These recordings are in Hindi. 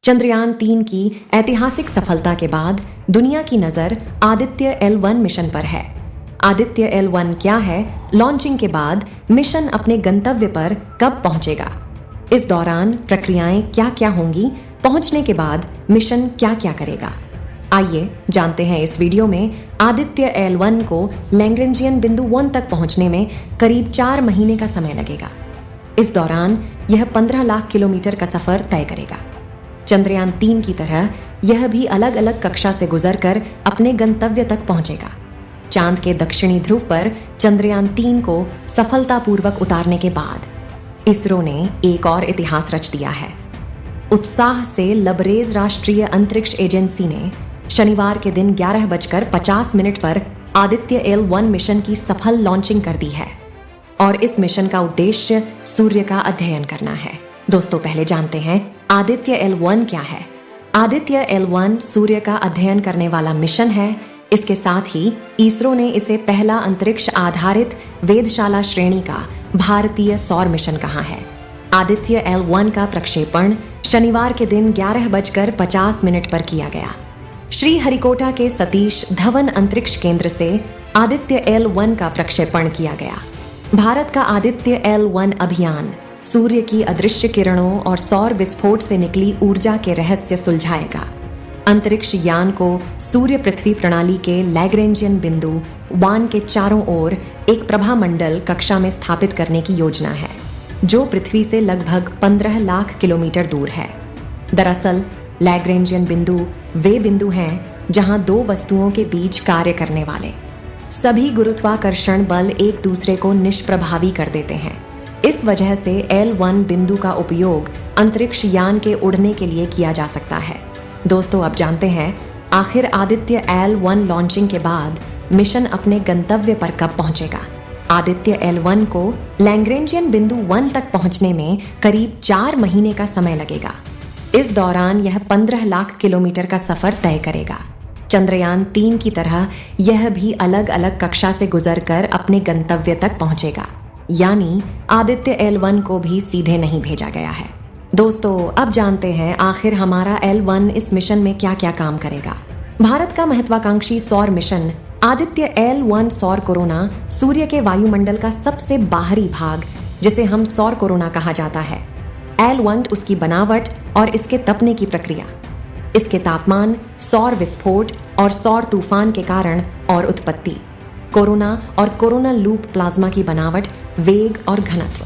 चंद्रयान 3 की ऐतिहासिक सफलता के बाद दुनिया की नजर आदित्य L1 मिशन पर है। आदित्य L1 क्या है, लॉन्चिंग के बाद मिशन अपने गंतव्य पर कब पहुंचेगा, इस दौरान प्रक्रियाएं क्या-क्या होंगी, पहुंचने के बाद मिशन क्या-क्या करेगा, आइए जानते हैं इस वीडियो में। आदित्य L1 को लैग्रेंजियन बिंदु 1 तक पहुंचने में करीब 4 महीने का समय लगेगा। इस दौरान यह 15 लाख किलोमीटर का सफर तय करेगा। चंद्रयान 3 की तरह यह भी अलग अलग कक्षा से गुजरकर अपने गंतव्य तक पहुंचेगा। चांद के दक्षिणी ध्रुव पर चंद्रयान 3 को सफलतापूर्वक उतारने के बाद इसरो ने एक और इतिहास रच दिया है। उत्साह से लबरेज राष्ट्रीय अंतरिक्ष एजेंसी ने शनिवार के दिन 11:50 पर आदित्य L1 मिशन की सफल लॉन्चिंग कर दी है और इस मिशन का उद्देश्य सूर्य का अध्ययन करना है। दोस्तों, पहले जानते हैं आदित्य L1 क्या है। आदित्य L1 सूर्य का अध्ययन करने वाला मिशन है। इसके साथ ही इसरो ने इसे पहला अंतरिक्ष आधारित वेधशाला श्रेणी का भारतीय सौर मिशन कहा है। आदित्य L1 का प्रक्षेपण शनिवार के दिन 11:50 पर किया गया। श्रीहरिकोटा के सतीश धवन अंतरिक्ष केंद्र से आदित्य L1 का प्रक्षेपण किया गया। भारत का आदित्य L1 अभियान सूर्य की अदृश्य किरणों और सौर विस्फोट से निकली ऊर्जा के रहस्य सुलझाएगा। अंतरिक्ष यान को सूर्य पृथ्वी प्रणाली के लैग्रेंजियन बिंदु 1 के चारों ओर एक प्रभामंडल कक्षा में स्थापित करने की योजना है, जो पृथ्वी से लगभग 15 लाख किलोमीटर दूर है। दरअसल लैग्रेंजियन बिंदु वे बिंदु हैं जहां दो वस्तुओं के बीच कार्य करने वाले सभी गुरुत्वाकर्षण बल एक दूसरे को निष्प्रभावी कर देते हैं। इस वजह से L1 बिंदु का उपयोग अंतरिक्ष यान के उड़ने के लिए किया जा सकता है। दोस्तों, अब जानते हैं आखिर आदित्य L1 लॉन्चिंग के बाद मिशन अपने गंतव्य पर कब पहुंचेगा। आदित्य L1 को लैग्रेंजियन बिंदु 1 तक पहुंचने में करीब 4 महीने का समय लगेगा। इस दौरान यह 15 लाख किलोमीटर का सफर तय करेगा। चंद्रयान 3 की तरह यह भी अलग अलग कक्षा से गुजरकर अपने गंतव्य तक पहुंचेगा, यानी आदित्य L1 को भी सीधे नहीं भेजा गया है। दोस्तों, अब जानते हैं आखिर हमारा L1 इस मिशन में क्या-क्या काम करेगा। भारत का महत्वाकांक्षी सौर मिशन आदित्य L1 सौर कोरोना सूर्य के वायुमंडल का सबसे बाहरी भाग, जिसे हम सौर कोरोना कहा जाता है, L1 उसकी बनावट और इसके तपने की प्रक्रिया, इसके तापमान, सौर विस्फोट और सौर तूफान के कारण और उत्पत्ति, कोरोना और कोरोनल लूप प्लाज्मा की बनावट, वेग और घनत्व,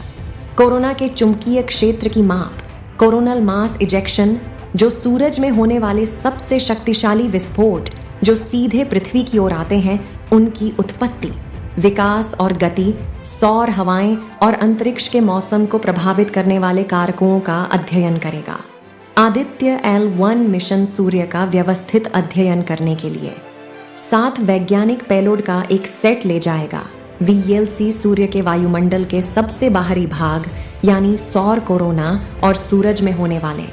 कोरोना के चुंबकीय क्षेत्र की माप, कोरोनल मास इजेक्शन, जो सूरज में होने वाले सबसे शक्तिशाली विस्फोट जो सीधे पृथ्वी की ओर आते हैं, उनकी उत्पत्ति, विकास और गति, सौर हवाएं और अंतरिक्ष के मौसम को प्रभावित करने वाले कारकों का अध्ययन करेगा। आदित्य L1 मिशन सूर्य का व्यवस्थित अध्ययन करने के लिए 7 वैज्ञानिक पेलोड का एक सेट ले जाएगा। VLC सूर्य के वायुमंडल के सबसे बाहरी भाग यानी सौर कोरोना और सूरज में होने वाले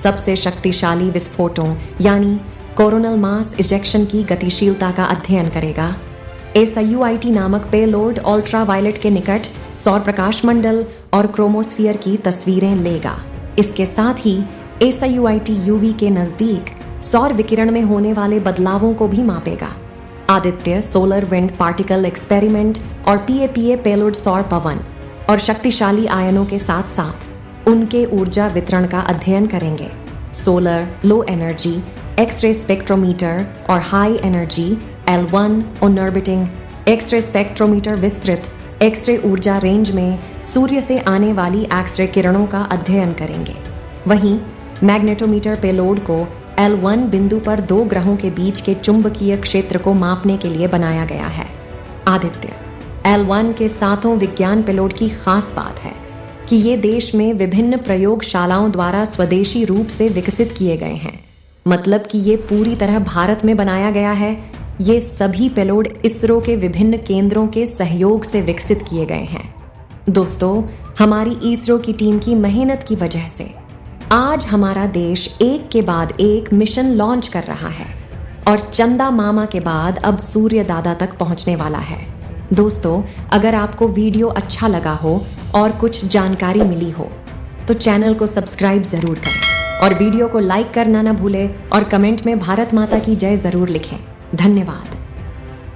सबसे शक्तिशाली विस्फोटों यानी कोरोनल मास इजेक्शन की गतिशीलता का अध्ययन करेगा। SIUIT नामक पेलोड अल्ट्रावायलेट के निकट सौर प्रकाश मंडल और क्रोमोस्फियर की तस्वीरें लेगा। इसके साथ ही SIUIT UV के नजदीक सौर विकिरण में होने वाले बदलावों को भी मापेगा। Aditya solar wind particle experiment और PAPA पेलोड सौर पवन और शक्तिशाली आयनों के साथ साथ उनके ऊर्जा वितरण का अध्ययन करेंगे। Solar, low energy, x-ray spectrometer और high energy L1 orbiting x-ray spectrometer विस्तृत एक्सरे ऊर्जा रेंज में सूर्य से आने वाली एक्सरे किरणों का अध्ययन करेंगे। वहीं मैग्नेटोमीटर पेलोड को L1 बिंदु पर 2 ग्रहों के बीच के चुंबकीय क्षेत्र को मापने के लिए बनाया गया है। आदित्य L1 के 7 विज्ञान पेलोड की खास बात है कि ये देश में विभिन्न प्रयोगशालाओं द्वारा स्वदेशी रूप से विकसित किए गए हैं। मतलब कि ये पूरी तरह भारत में बनाया गया है। ये सभी पेलोड इसरो के विभिन्न केंद्रों के सहयोग से विकसित किए गए हैं। दोस्तों, हमारी इसरो की टीम की मेहनत की वजह से आज हमारा देश एक के बाद एक मिशन लॉन्च कर रहा है और चंदा मामा के बाद अब सूर्य दादा तक पहुंचने वाला है। दोस्तों, अगर आपको वीडियो अच्छा लगा हो और कुछ जानकारी मिली हो तो चैनल को सब्सक्राइब जरूर करें। और वीडियो को लाइक करना ना भूले और कमेंट में भारत माता की जय जरूर लिखें। धन्यवाद।